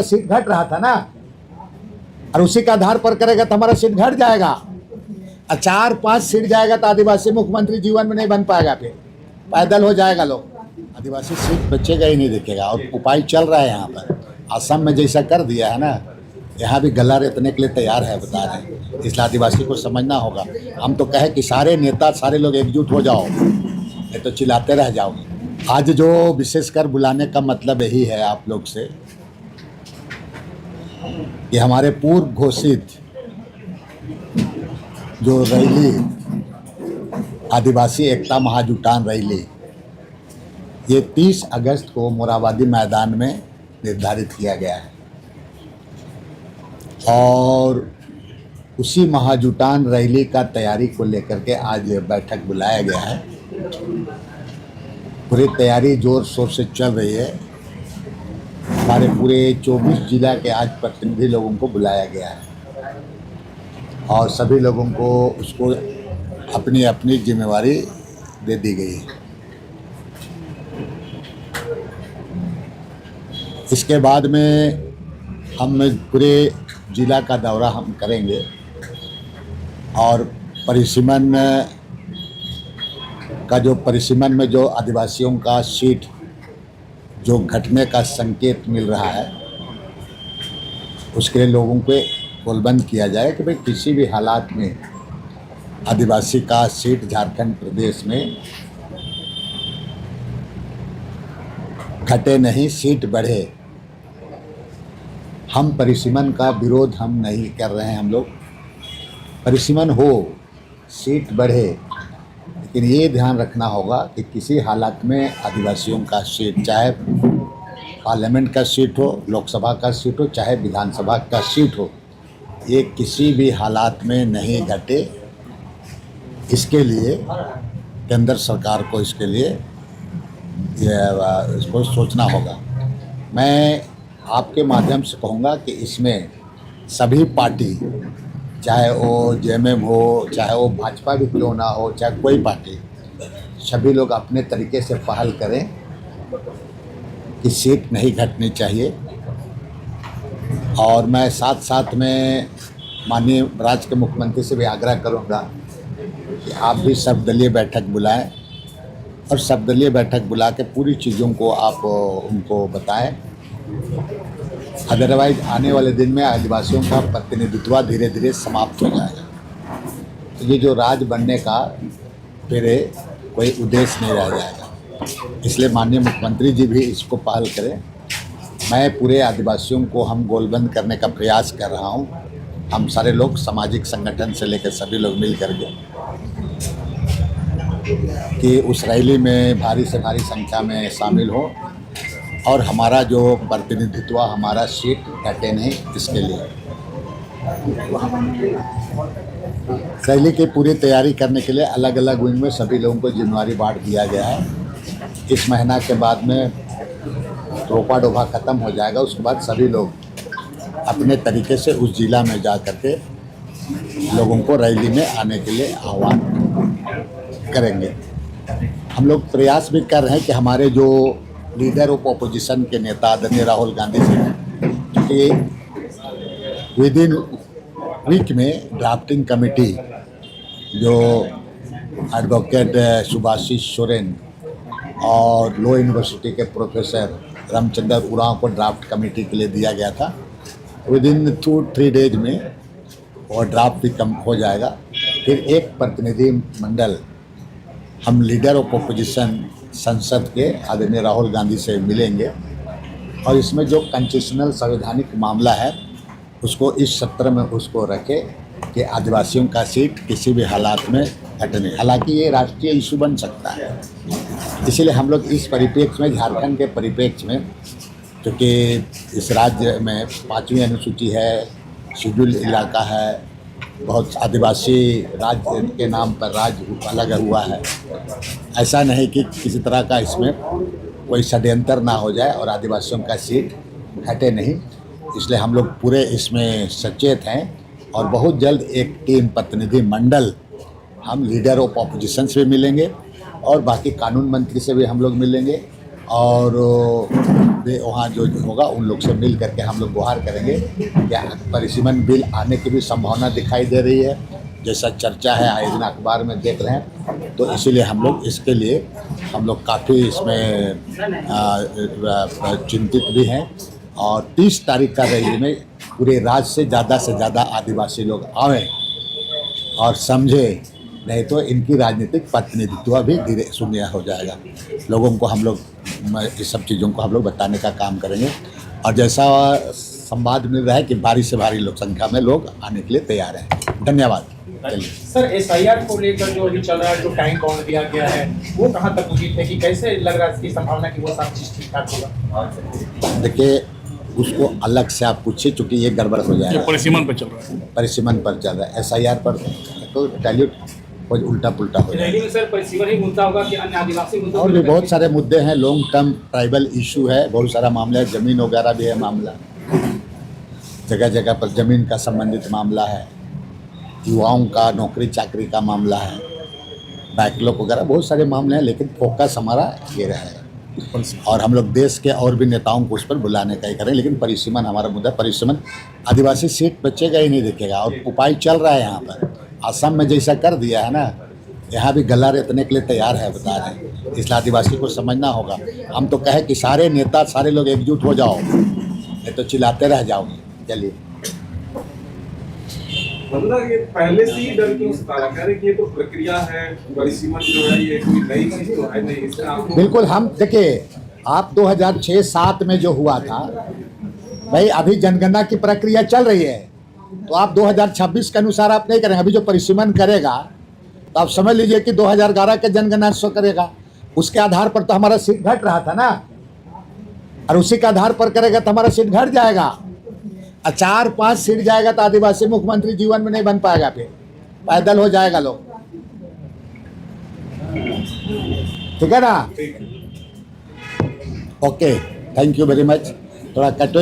Seat घट रहा था ना, और उसी के आधार पर करेगा तो हमारा सीट घट जाएगा। और 4-5 सीट जाएगा तो आदिवासी मुख्यमंत्री जीवन में नहीं बन पाएगा, फिर पैदल हो जाएगा लोग। आदिवासी सीट बचेगा ही नहीं दिखेगा। और उपाय चल रहा है यहाँ पर, असम में जैसा कर दिया है ना, यहाँ भी गला रेतने के लिए तैयार है, बता रहे हैं। इसलिए आदिवासी को समझना होगा। हम तो कहे कि सारे नेता, सारे लोग एकजुट हो जाओ, नहीं तो चिल्लाते रह जाओगे। आज जो विशेषकर बुलाने का मतलब यही है आप लोग से कि हमारे पूर्व घोषित जो रैली, आदिवासी एकता महाजुटान रैली, ये 30 अगस्त को मोराबादी मैदान में निर्धारित किया गया है। और उसी महाजुटान रैली का तैयारी को लेकर के आज बैठक बुलाया गया है। पूरी तैयारी जोर शोर से चल रही है। हमारे पूरे 24 जिला के आज प्रतिनिधि लोगों को बुलाया गया है और सभी लोगों को उसको अपनी अपनी जिम्मेवारी दे दी गई है। इसके बाद में हम पूरे जिला का दौरा हम करेंगे और परिसीमन में जो आदिवासियों का सीट जो घटने का संकेत मिल रहा है, उसके लिए लोगों को गोलबंद किया जाए कि भाई किसी भी हालात में आदिवासी का सीट झारखंड प्रदेश में घटे नहीं, सीट बढ़े। हम परिसीमन का विरोध हम नहीं कर रहे हैं। हम लोग परिसीमन हो, सीट बढ़े, लेकिन ये ध्यान रखना होगा कि किसी हालत में आदिवासियों का सीट, चाहे पार्लियामेंट का सीट हो, लोकसभा का सीट हो, चाहे विधानसभा का सीट हो, ये किसी भी हालात में नहीं घटे। इसके लिए केंद्र सरकार को इसके लिए इसको सोचना होगा। मैं आपके माध्यम से कहूँगा कि इसमें सभी पार्टी, चाहे वो जेएमएम हो, चाहे वो भाजपा भी क्यों ना हो, चाहे कोई पार्टी, सभी लोग अपने तरीके से पहल करें कि सीट नहीं घटनी चाहिए। और मैं साथ साथ में माननीय राज्य के मुख्यमंत्री से भी आग्रह करूंगा कि आप भी सर्वदलीय बैठक बुलाएं और सर्वदलीय बैठक बुला के पूरी चीज़ों को आप उनको बताएं। अदरवाइज आने वाले दिन में आदिवासियों का प्रतिनिधित्व धीरे धीरे समाप्त हो जाएगा। तो ये जो राज बनने का फिर कोई उद्देश्य नहीं रह जाएगा। इसलिए माननीय मुख्यमंत्री जी भी इसको पहल करें। मैं पूरे आदिवासियों को हम गोलबंद करने का प्रयास कर रहा हूँ। हम सारे लोग, सामाजिक संगठन से लेकर सभी लोग मिल करके, कि उस रैली में भारी से भारी संख्या में शामिल हो और हमारा जो प्रतिनिधित्व, हमारा सीट घटे नहीं, इसके लिए रैली की पूरी तैयारी करने के लिए अलग अलग विंग में सभी लोगों को जिम्मेवारी बांट दिया गया है। इस महीना के बाद में रोपा डोभा ख़त्म हो जाएगा। उसके बाद सभी लोग अपने तरीके से उस जिला में जा करके लोगों को रैली में आने के लिए आह्वान करेंगे। हम लोग प्रयास भी कर रहे हैं कि हमारे जो लीडर ऑफ ऑपोजिशन के नेता आदरणीय राहुल गांधी जी कि विद इन वीक में ड्राफ्टिंग कमेटी जो एडवोकेट सुभाषिष सोरेन और लॉ यूनिवर्सिटी के प्रोफेसर रामचंद्र उरांव को ड्राफ्ट कमेटी के लिए दिया गया था, विद इन 2-3 डेज में वो ड्राफ्ट भी कम हो जाएगा। फिर एक प्रतिनिधि मंडल हम लीडर ऑफ ऑपोजिशन संसद के आदरणीय राहुल गांधी से मिलेंगे और इसमें जो कॉन्स्टिट्यूशनल संवैधानिक मामला है उसको इस सत्र में उसको रखे कि आदिवासियों का सीट किसी भी हालात में घटने। हालांकि ये राष्ट्रीय इशू बन सकता है, इसीलिए हम लोग इस परिप्रेक्ष्य में, झारखंड के परिप्रेक्ष्य में, क्योंकि इस राज्य में 5वीं अनुसूची है, शेड्यूल इलाका है, बहुत आदिवासी राज्य के नाम पर राज्य अलग हुआ है। ऐसा नहीं कि किसी तरह का इसमें कोई षड्यंत्र ना हो जाए और आदिवासियों का सीट घटे नहीं, इसलिए हम लोग पूरे इसमें सचेत हैं। और बहुत जल्द एक टीम प्रतिनिधि मंडल हम लीडर ऑफ ऑपोजिशन से भी मिलेंगे और बाकी कानून मंत्री से भी हम लोग मिलेंगे और वे वहाँ जो होगा उन लोग से मिल करके हम लोग गुहार करेंगे। क्या परिसीमन बिल आने की भी संभावना दिखाई दे रही है, जैसा चर्चा है आए दिन अखबार में देख रहे हैं। तो इसीलिए हम लोग इसके लिए हम लोग काफ़ी इसमें चिंतित भी हैं। और 30 तारीख का रैली में पूरे राज्य से ज़्यादा आदिवासी लोग आएँ और समझे, नहीं तो इनकी राजनीतिक प्रतिनिधित्व भी धीरे शून्य हो जाएगा। लोगों को हम लोग इस सब चीज़ों को हम लोग बताने का काम करेंगे। और जैसा संवाद मिल रहा है कि भारी से भारी लोग संख्या में लोग आने के लिए तैयार हैं। धन्यवाद। चलिए सर, एसआईआर को लेकर जो अभी चल रहा है, जो टाइम बाउंड दिया गया है, वो कहाँ तक उचित है कि कैसे लग रहा है इसकी संभावना कि वो सब चीज़ ठीक ठाक होगा? देखिए, उसको अलग से आप पूछिए, चूँकि ये गड़बड़ हो जाएगा। परिसीमन पर चल रहा है, परिसीमन पर चल रहा है, एसआईआर पर तो डायल्यूट कुछ उल्टा पुल्टा हो रैली में सर परिसीमन ही मुद्दा होगा कि अन्य आदिवासी मुद्दों और भी बहुत सारे मुद्दे हैं। लॉन्ग टर्म ट्राइबल इशू है, बहुत सारा मामला है, ज़मीन वगैरह भी है मामला, जगह जगह पर ज़मीन का संबंधित मामला है, युवाओं का नौकरी चाकरी का मामला है, बैकलॉग वगैरह बहुत सारे मामले हैं। लेकिन फोकस हमारा ये रहेगा और हम लोग देश के और भी नेताओं को उस पर बुलाने का ही करें। लेकिन परिसीमन हमारा मुद्दा, परिसीमन आदिवासी सीट बचेगा ही नहीं दिखेगा। और उपाय चल रहा है यहाँ पर, असम में जैसा कर दिया है ना, यहाँ भी गला रेतने के लिए तैयार है, बता रहे हैं। इसलिए आदिवासी को समझना होगा। हम तो कहे कि सारे नेता सारे लोग एकजुट हो जाओ, नहीं तो चिल्लाते रह जाओगे। चलिए, मतलब ये पहले से ही डर क्यों सता रहा है कि ये तो प्रक्रिया है, परिसीमन जो है ये कोई नई चीज तो है नहीं, इससे आपको बिल्कुल। हम देखिए, आप 2006-07 में जो हुआ था भाई, अभी जनगणना की प्रक्रिया चल रही है, तो आप 2026 के अनुसार आप नहीं करेंगे। अभी जो परिसीमन करेगा तो आप समझ लीजिए कि 2011 के जनगणना शो करेगा, उसके आधार पर तो हमारा सीट घट रहा था ना, और उसी के आधार पर करेगा तो हमारा सीट घट जाएगा। 4-5 सीट जाएगा तो आदिवासी मुख्यमंत्री जीवन में नहीं बन पाएगा, फिर पैदल हो जाएगा लोग। ठीक है ना? Okay, thank you very much. थोड़ा कटो